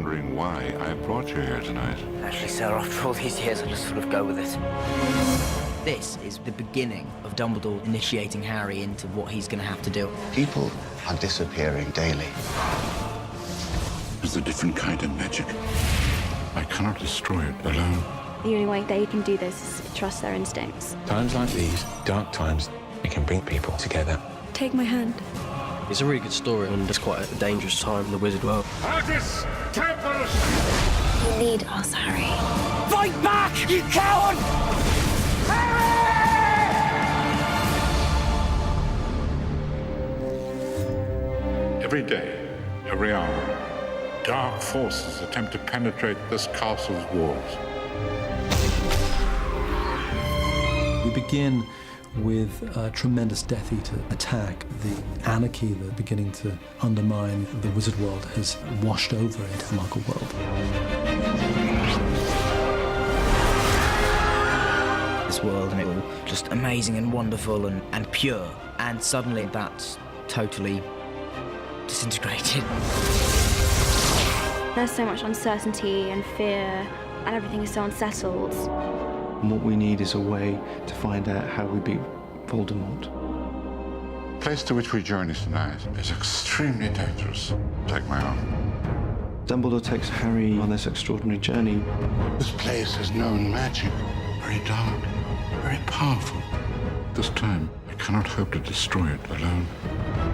wondering why I brought you here tonight. Actually, sir, after all these years, I just sort of go with it. This is the beginning of Dumbledore initiating Harry into what he's going to have to do. People are disappearing daily. It's a different kind of magic. I cannot destroy it alone. The only way they can do this is trust their instincts. Times like these, dark times, it can bring people together. Take my hand. It's a really good story, and it's quite a dangerous time in the wizard world. Argus Tempest! You need us, Harry. Fight back, you coward! Every day, every hour, dark forces attempt to penetrate this castle's walls. We begin with a tremendous Death Eater attack. The anarchy that's beginning to undermine the wizard world has washed over into the Muggle world. This world, and it all just amazing and wonderful and pure. And suddenly that's totally disintegrated. There's so much uncertainty and fear, and everything is so unsettled. And what we need is a way to find out how we beat Voldemort. The place to which we journey tonight is extremely dangerous. Take my arm. Dumbledore takes Harry on this extraordinary journey. This place has known magic. Very dark, very powerful. This time, I cannot hope to destroy it alone.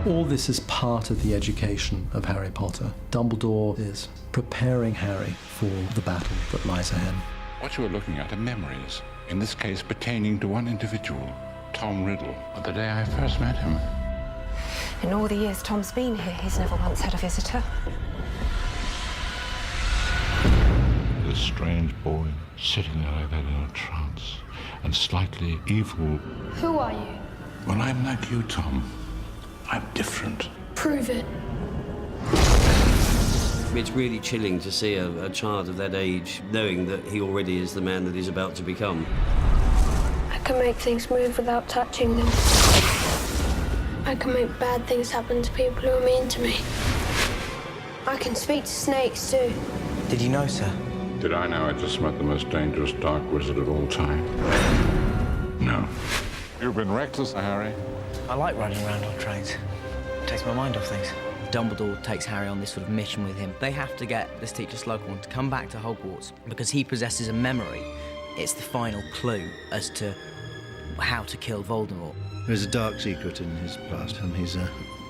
All this is part of the education of Harry Potter. Dumbledore is preparing Harry for the battle that lies ahead. What you are looking at are memories, in this case pertaining to one individual, Tom Riddle, of the day I first met him. In all the years Tom's been here, he's never once had a visitor. This strange boy sitting there like that in a trance, and slightly evil. Who are you? Well, I'm like you, Tom. I'm different. Prove it. It's really chilling to see a child of that age knowing that he already is the man that he's about to become. I can make things move without touching them. I can make bad things happen to people who are mean to me. I can speak to snakes too. Did you know, sir? Did I know I just met the most dangerous dark wizard of all time? No. You've been reckless, Harry. I like riding around on trains. It takes my mind off things. Dumbledore takes Harry on this sort of mission with him. They have to get this teacher Slughorn to come back to Hogwarts because he possesses a memory. It's the final clue as to how to kill Voldemort. There's a dark secret in his past, and he's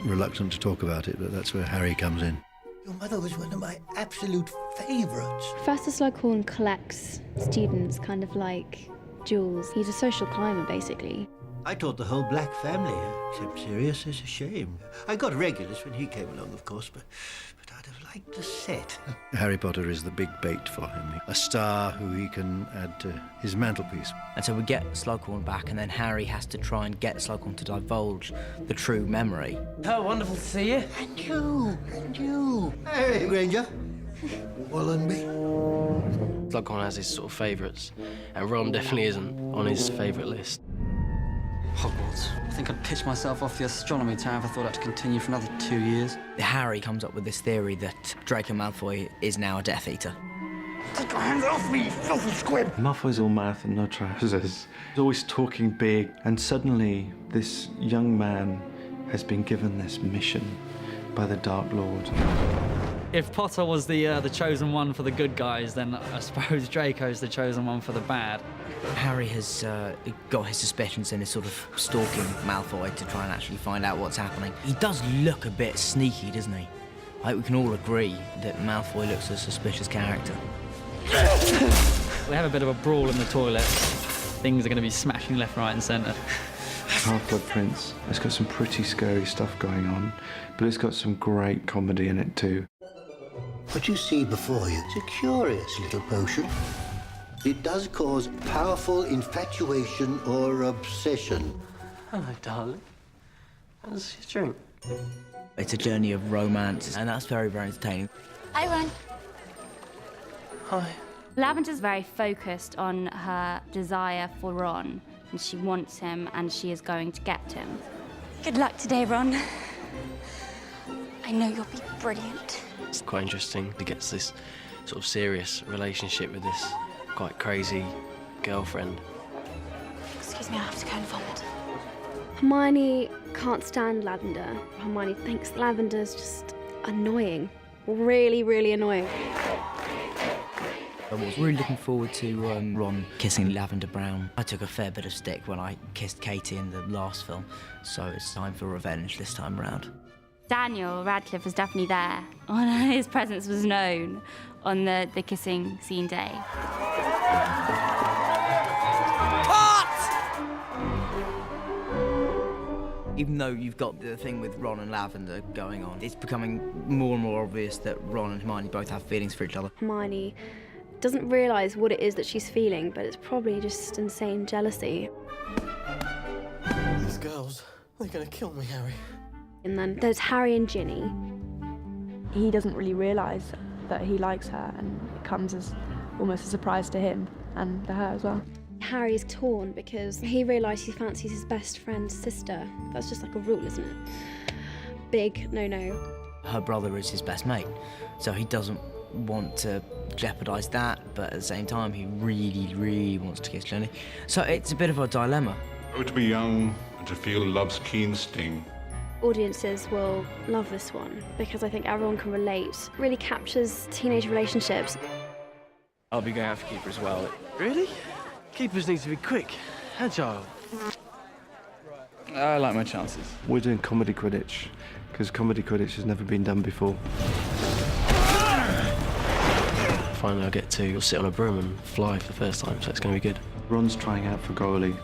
reluctant to talk about it, but that's where Harry comes in. Your mother was one of my absolute favourites. Professor Slughorn collects students kind of like jewels. He's a social climber, basically. I taught the whole Black family, except Sirius is a shame. I got Regulus when he came along, of course, but I'd have liked the set. Harry Potter is the big bait for him, a star who he can add to his mantelpiece. And so we get Slughorn back, and then Harry has to try and get Slughorn to divulge the true memory. Oh, wonderful to see you. And you. Hey, Granger. Wallenby. Slughorn has his sort of favourites, and Ron definitely isn't on his favourite list. Hogwarts. I think I'd pitch myself off the astronomy tower if I thought I'd continue for another 2 years. Harry comes up with this theory that Draco Malfoy is now a Death Eater. Take your hands off me, filthy squib! Malfoy's all mouth and no trousers. He's always talking big, and suddenly this young man has been given this mission by the Dark Lord. If Potter was the chosen one for the good guys, then I suppose Draco's the chosen one for the bad. Harry has got his suspicions and is sort of stalking Malfoy to try and actually find out what's happening. He does look a bit sneaky, doesn't he? I think we can all agree that Malfoy looks a suspicious character. We have a bit of a brawl in the toilet. Things are going to be smashing left, right and centre. Half-Blood Prince. It's got some pretty scary stuff going on, but it's got some great comedy in it too. What you see before you is a curious little potion. It does cause powerful infatuation or obsession. Hello, darling. How's your drink? It's a journey of romance, and that's very, very entertaining. Hi, Ron. Hi. Lavender's very focused on her desire for Ron, and she wants him, and she is going to get him. Good luck today, Ron. I know you'll be brilliant. It's quite interesting. He gets this sort of serious relationship with this quite crazy girlfriend. Excuse me, I have to go and vomit. Hermione can't stand Lavender. Hermione thinks Lavender's just annoying. Really, really annoying. I was really looking forward to Ron kissing Lavender Brown. I took a fair bit of stick when I kissed Katie in the last film, so it's time for revenge this time round. Daniel Radcliffe was definitely there. His presence was known on the kissing scene day. Even though you've got the thing with Ron and Lavender going on, it's becoming more and more obvious that Ron and Hermione both have feelings for each other. Hermione doesn't realise what it is that she's feeling, but it's probably just insane jealousy. These girls, they're gonna kill me, Harry. And then there's Harry and Ginny. He doesn't really realise that he likes her, and it comes as almost a surprise to him and to her as well. Harry's torn because he realises he fancies his best friend's sister. That's just like a rule, isn't it? Big no-no. Her brother is his best mate, so he doesn't want to jeopardise that, but at the same time, he really, really wants to kiss Jenny. So it's a bit of a dilemma. Oh, to be young and to feel love's keen sting. Audiences will love this one because I think everyone can relate. It really captures teenage relationships. I'll be going out for keeper as well. Really? Keepers need to be quick, agile. I like my chances. We're doing comedy Quidditch, because comedy Quidditch has never been done before. Finally I get to sit on a broom and fly for the first time, so it's going to be good. Ron's trying out for goalie,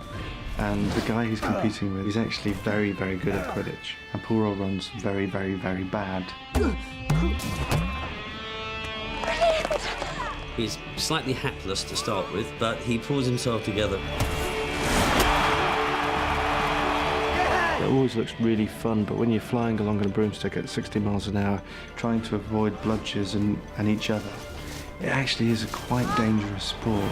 and the guy he's competing with is actually very, very good at Quidditch. And poor old Ron's very, very, very bad. He's slightly hapless to start with, but he pulls himself together. It always looks really fun, but when you're flying along on a broomstick at 60 miles an hour, trying to avoid bludgers and each other, it actually is a quite dangerous sport.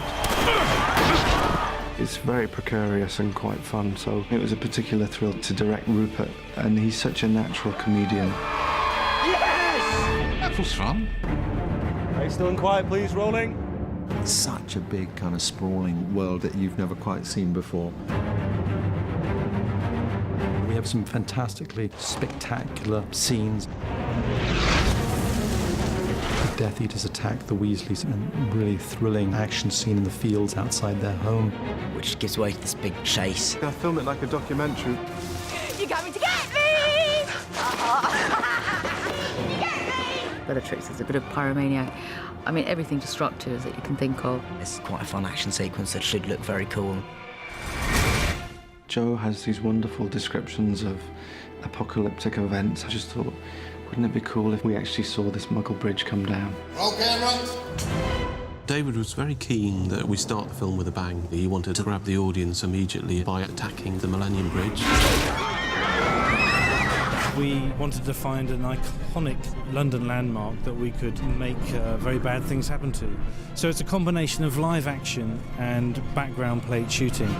It's very precarious and quite fun, so it was a particular thrill to direct Rupert, and he's such a natural comedian. Yes! That was fun. Hey, still and quiet, please, rolling. It's such a big, kind of sprawling world that you've never quite seen before. We have some fantastically spectacular scenes. The Death Eaters attack the Weasleys, and a really thrilling action scene in the fields outside their home. Which gives way to this big chase. I film it like a documentary. You coming to get me? Bellatrix is a bit of pyromaniac. I mean, everything destructive that you can think of. It's quite a fun action sequence that should look very cool. Joe has these wonderful descriptions of apocalyptic events. I just thought, wouldn't it be cool if we actually saw this Muggle bridge come down? Roll cameras. David was very keen that we start the film with a bang. He wanted to grab the audience immediately by attacking the Millennium Bridge. We wanted to find an iconic London landmark that we could make very bad things happen to. So it's a combination of live action and background plate shooting.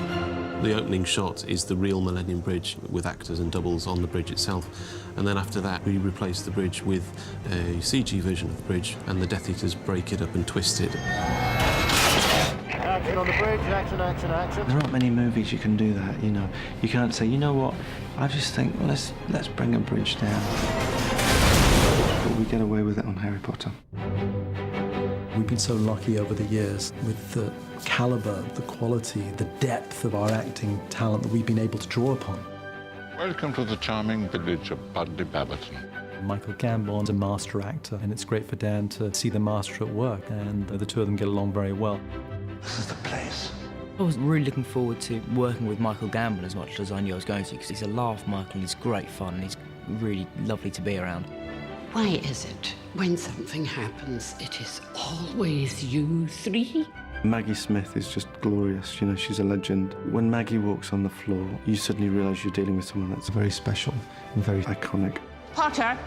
The opening shot is the real Millennium Bridge with actors and doubles on the bridge itself. And then after that, we replace the bridge with a CG version of the bridge, and the Death Eaters break it up and twist it. Action on the bridge, action, action, action. There aren't many movies you can do that, you know. You can't say, you know what, I just think, well, let's bring a bridge down. But we get away with it on Harry Potter. We've been so lucky over the years with the calibre, the quality, the depth of our acting talent that we've been able to draw upon. Welcome to the charming village of Budley Baberton. Michael Gambon's a master actor, and it's great for Dan to see the master at work, and the two of them get along very well. This is the place. I was really looking forward to working with Michael Gambon as much as I knew I was going to, because he's a laugh, Michael, and he's great fun, and he's really lovely to be around. Why is it, when something happens, it is always you three? Maggie Smith is just glorious, you know, she's a legend. When Maggie walks on the floor, you suddenly realise you're dealing with someone that's very special and very iconic. Potter,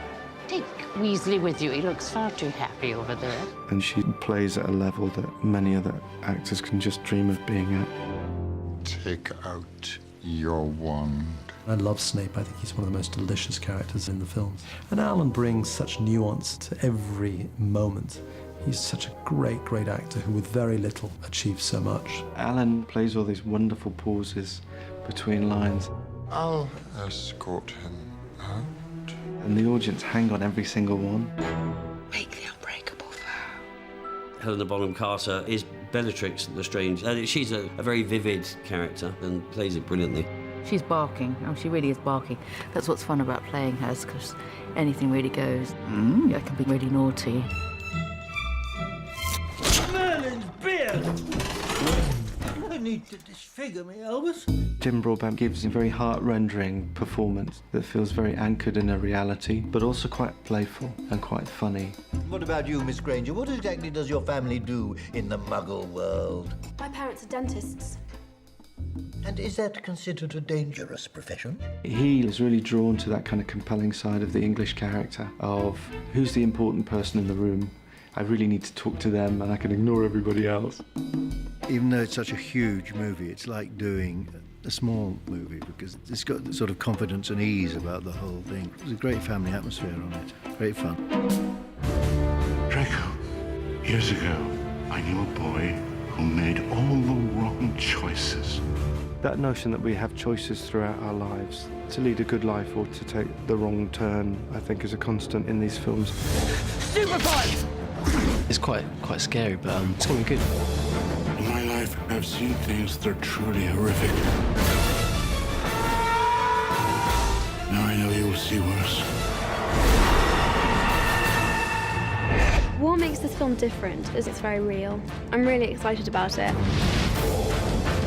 take Weasley with you. He looks far too happy over there. And she plays at a level that many other actors can just dream of being at. Take out your wand. I love Snape. I think he's one of the most delicious characters in the films. And Alan brings such nuance to every moment. He's such a great, great actor who with very little achieves so much. Alan plays all these wonderful pauses between lines. I'll escort him out. And the audience hang on every single one. Make the unbreakable vow. Helena Bonham Carter is Bellatrix Lestrange. She's a very vivid character and plays it brilliantly. She's barking. Oh, she really is barking. That's what's fun about playing her, because anything really goes. I can be really naughty. Merlin's beard! No need to disfigure me, Elvis. Jim Broadbent gives a very heart-rending performance that feels very anchored in a reality, but also quite playful and quite funny. What about you, Miss Granger? What exactly does your family do in the Muggle world? My parents are dentists. And is that considered a dangerous profession? He is really drawn to that kind of compelling side of the English character of who's the important person in the room. I really need to talk to them and I can ignore everybody else. Even though it's such a huge movie, it's like doing a small movie because it's got the sort of confidence and ease about the whole thing. There's a great family atmosphere on it. Great fun. Draco, years ago, I knew a boy who made all the wrong choices. That notion that we have choices throughout our lives, to lead a good life or to take the wrong turn, I think is a constant in these films. Super fight! It's quite scary, but it's going to be good. In my life, I've seen things that are truly horrific. Now I know you will see worse. What makes this film different is it's very real. I'm really excited about it.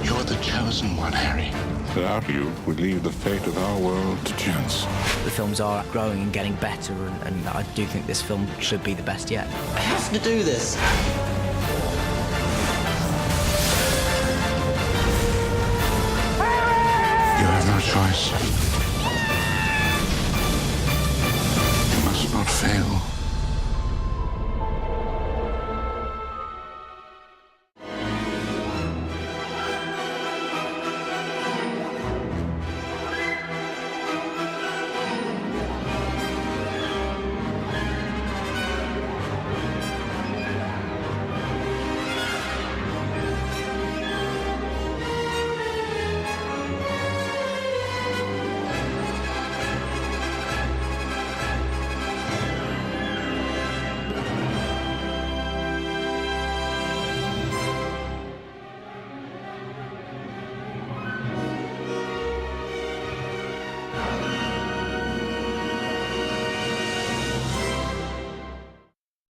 You're the chosen one, Harry. Without you, we leave the fate of our world to chance. The films are growing and getting better, and I do think this film should be the best yet. I have to do this. You have no choice. You must not fail.